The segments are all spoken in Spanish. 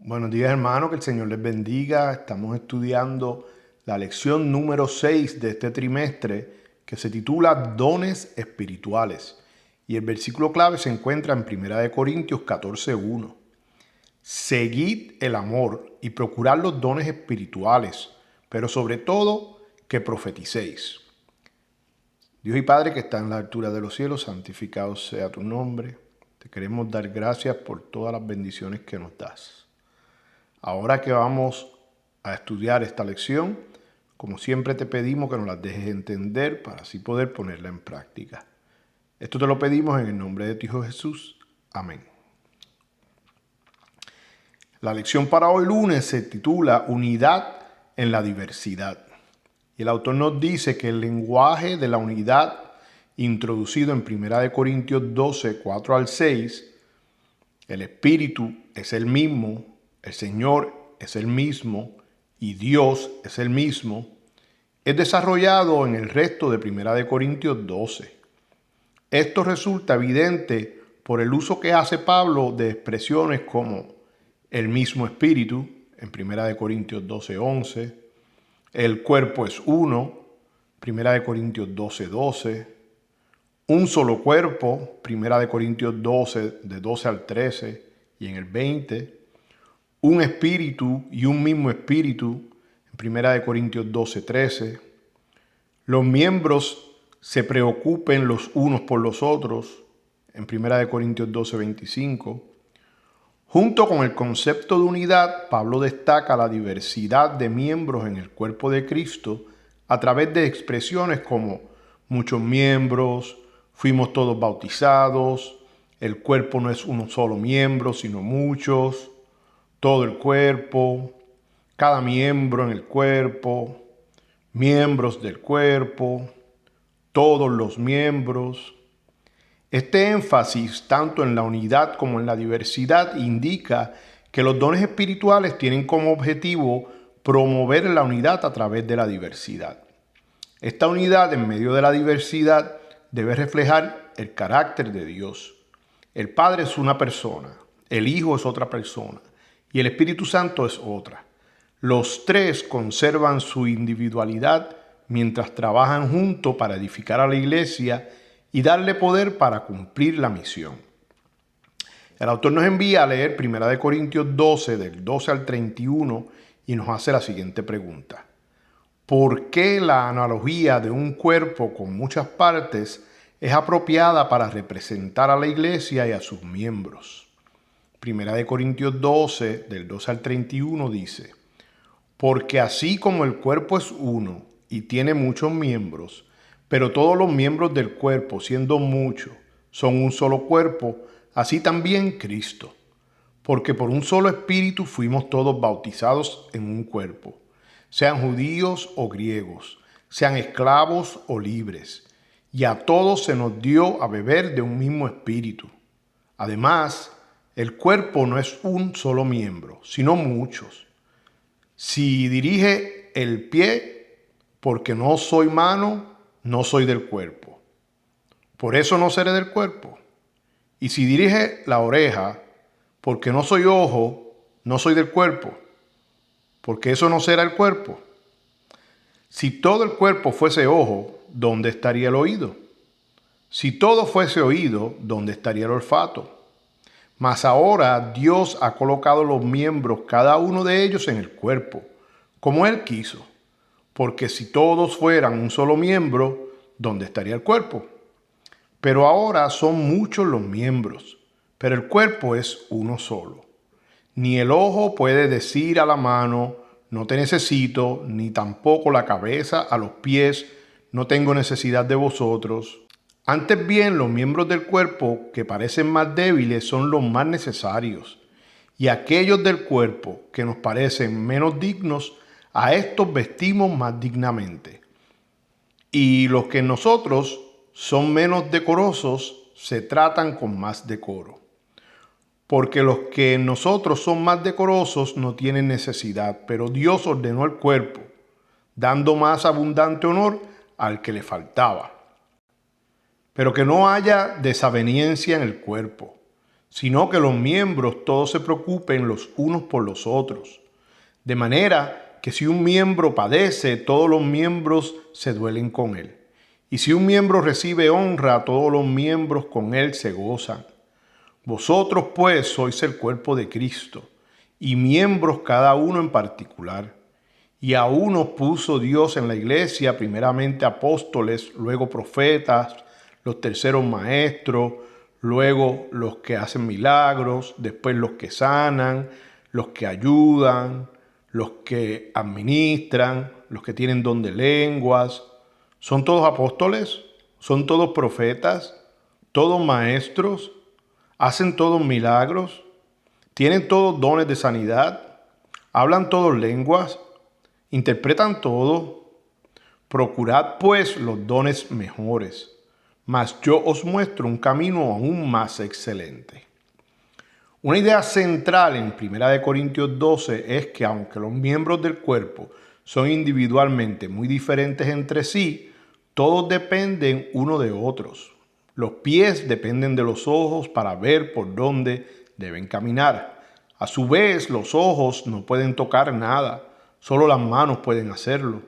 Buenos días, hermanos, que el Señor les bendiga. Estamos estudiando la lección número 6 de este trimestre que se titula Dones Espirituales. Y el versículo clave se encuentra en 1 Corintios 14:1. Seguid el amor y procurad los dones espirituales, pero sobre todo que profeticéis. Dios y Padre que está en la altura de los cielos, santificado sea tu nombre. Te queremos dar gracias por todas las bendiciones que nos das. Ahora que vamos a estudiar esta lección, como siempre te pedimos que nos las dejes entender para así poder ponerla en práctica. Esto te lo pedimos en el nombre de tu Hijo Jesús. Amén. La lección para hoy lunes se titula Unidad en la diversidad. Y el autor nos dice que el lenguaje de la unidad introducido en 1 Corintios 12, 4 al 6, el Espíritu es el mismo, el Señor es el mismo y Dios es el mismo, es desarrollado en el resto de 1 Corintios 12. Esto resulta evidente por el uso que hace Pablo de expresiones como el mismo Espíritu, en 1 Corintios 12, 11, el cuerpo es uno, 1 Corintios 12, 12, un solo cuerpo, 1 Corintios 12, de 12 al 13 y en el 20, un espíritu y un mismo espíritu, en 1 Corintios 12, 13. Los miembros se preocupen los unos por los otros, en 1 Corintios 12, 25. Junto con el concepto de unidad, Pablo destaca la diversidad de miembros en el cuerpo de Cristo a través de expresiones como muchos miembros, fuimos todos bautizados, el cuerpo no es uno solo miembro, sino muchos, todo el cuerpo, cada miembro en el cuerpo, miembros del cuerpo, todos los miembros. Este énfasis, tanto en la unidad como en la diversidad, indica que los dones espirituales tienen como objetivo promover la unidad a través de la diversidad. Esta unidad en medio de la diversidad debe reflejar el carácter de Dios. El Padre es una persona, el Hijo es otra persona y el Espíritu Santo es otra. Los tres conservan su individualidad mientras trabajan juntos para edificar a la iglesia y darle poder para cumplir la misión. El autor nos envía a leer 1 Corintios 12, del 12 al 31, y nos hace la siguiente pregunta. ¿Por qué la analogía de un cuerpo con muchas partes es apropiada para representar a la iglesia y a sus miembros? 1 Corintios 12, del 12 al 31 dice, porque así como el cuerpo es uno y tiene muchos miembros, pero todos los miembros del cuerpo, siendo muchos, son un solo cuerpo, así también Cristo. Porque por un solo espíritu fuimos todos bautizados en un cuerpo, sean judíos o griegos, sean esclavos o libres, y a todos se nos dio a beber de un mismo espíritu. Además, el cuerpo no es un solo miembro, sino muchos. Si dirige el pie, porque no soy mano, no soy del cuerpo. Por eso no seré del cuerpo. Y si dirige la oreja, porque no soy ojo, no soy del cuerpo. Porque eso no será el cuerpo. Si todo el cuerpo fuese ojo, ¿dónde estaría el oído? Si todo fuese oído, ¿dónde estaría el olfato? Mas ahora Dios ha colocado los miembros, cada uno de ellos, en el cuerpo, como Él quiso. Porque si todos fueran un solo miembro, ¿dónde estaría el cuerpo? Pero ahora son muchos los miembros, pero el cuerpo es uno solo. Ni el ojo puede decir a la mano, no te necesito, ni tampoco la cabeza a los pies, no tengo necesidad de vosotros. Antes bien, los miembros del cuerpo que parecen más débiles son los más necesarios, y aquellos del cuerpo que nos parecen menos dignos, a estos vestimos más dignamente. Y los que en nosotros son menos decorosos se tratan con más decoro. Porque los que en nosotros son más decorosos no tienen necesidad, pero Dios ordenó el cuerpo, dando más abundante honor al que le faltaba. Pero que no haya desaveniencia en el cuerpo, sino que los miembros todos se preocupen los unos por los otros. De manera que si un miembro padece, todos los miembros se duelen con él. Y si un miembro recibe honra, todos los miembros con él se gozan. Vosotros pues sois el cuerpo de Cristo, y miembros cada uno en particular. Y a unos puso Dios en la iglesia, primeramente apóstoles, luego profetas, los terceros maestros, luego los que hacen milagros, después los que sanan, los que ayudan, los que administran, los que tienen don de lenguas. ¿Son todos apóstoles? ¿Son todos profetas? ¿Todos maestros? ¿Hacen todos milagros? ¿Tienen todos dones de sanidad? ¿Hablan todos lenguas? ¿Interpretan todo? Procurad pues los dones mejores, mas yo os muestro un camino aún más excelente. Una idea central en 1 Corintios 12 es que aunque los miembros del cuerpo son individualmente muy diferentes entre sí, todos dependen uno de otros. Los pies dependen de los ojos para ver por dónde deben caminar. A su vez, los ojos no pueden tocar nada, solo las manos pueden hacerlo.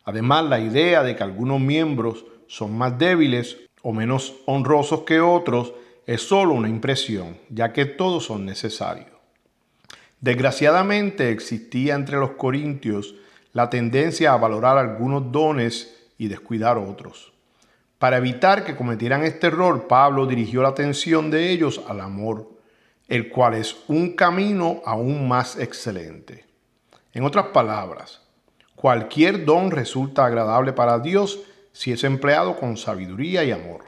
Además, la idea de que algunos miembros son más débiles o menos honrosos que otros es solo una impresión, ya que todos son necesarios. Desgraciadamente existía entre los corintios la tendencia a valorar algunos dones y descuidar otros. Para evitar que cometieran este error, Pablo dirigió la atención de ellos al amor, el cual es un camino aún más excelente. En otras palabras, cualquier don resulta agradable para Dios si es empleado con sabiduría y amor.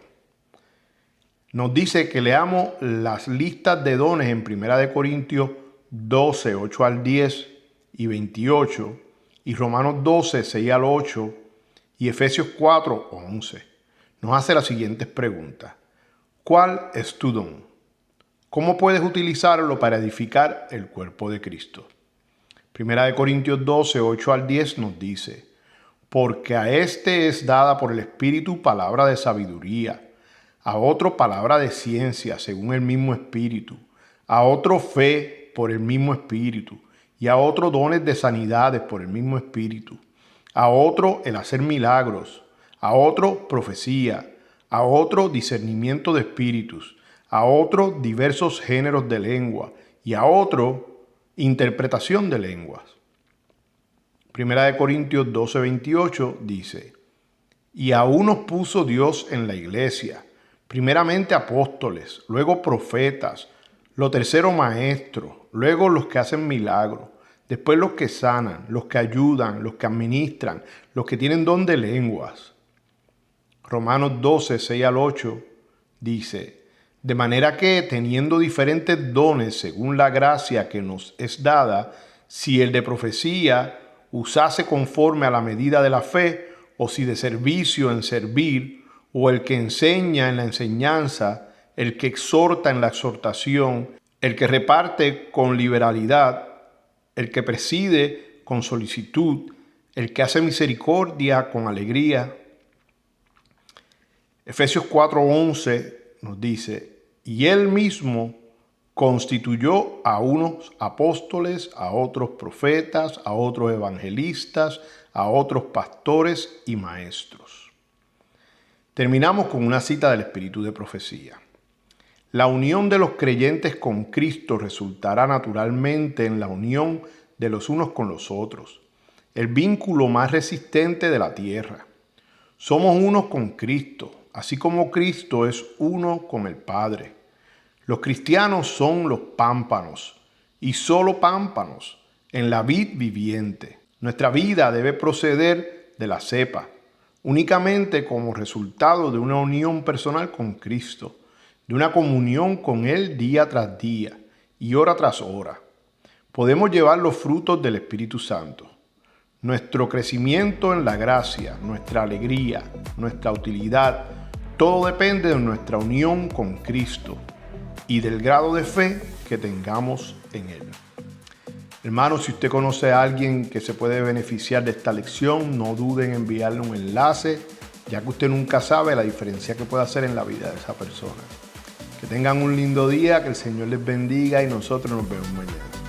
Nos dice que leamos las listas de dones en 1 Corintios 12, 8 al 10 y 28, y Romanos 12, 6 al 8, y Efesios 4, 11. Nos hace las siguientes preguntas. ¿Cuál es tu don? ¿Cómo puedes utilizarlo para edificar el cuerpo de Cristo? 1 Corintios 12, 8 al 10 nos dice, porque a este es dada por el Espíritu palabra de sabiduría, a otro palabra de ciencia según el mismo Espíritu, a otro fe por el mismo Espíritu, y a otro dones de sanidades por el mismo Espíritu, a otro el hacer milagros, a otro profecía, a otro discernimiento de espíritus, a otro diversos géneros de lengua, y a otro interpretación de lenguas. 1 Corintios 12, 28 dice, y a unos puso Dios en la iglesia, primeramente apóstoles, luego profetas, lo tercero maestros, luego los que hacen milagros, después los que sanan, los que ayudan, los que administran, los que tienen don de lenguas. Romanos 12, 6 al 8 dice, de manera que teniendo diferentes dones según la gracia que nos es dada, si el de profecía usase conforme a la medida de la fe, o si de servicio en servir, o el que enseña en la enseñanza, el que exhorta en la exhortación, el que reparte con liberalidad, el que preside con solicitud, el que hace misericordia con alegría. Efesios 4:11 nos dice, y él mismo constituyó a unos apóstoles, a otros profetas, a otros evangelistas, a otros pastores y maestros. Terminamos con una cita del Espíritu de Profecía. La unión de los creyentes con Cristo resultará naturalmente en la unión de los unos con los otros, el vínculo más resistente de la tierra. Somos unos con Cristo, así como Cristo es uno con el Padre. Los cristianos son los pámpanos, y solo pámpanos, en la vid viviente. Nuestra vida debe proceder de la cepa, únicamente como resultado de una unión personal con Cristo, de una comunión con Él día tras día y hora tras hora. Podemos llevar los frutos del Espíritu Santo. Nuestro crecimiento en la gracia, nuestra alegría, nuestra utilidad, todo depende de nuestra unión con Cristo y del grado de fe que tengamos en Él. Hermano, si usted conoce a alguien que se puede beneficiar de esta lección, no duden en enviarle un enlace, ya que usted nunca sabe la diferencia que puede hacer en la vida de esa persona. Que tengan un lindo día, que el Señor les bendiga y nosotros nos vemos mañana.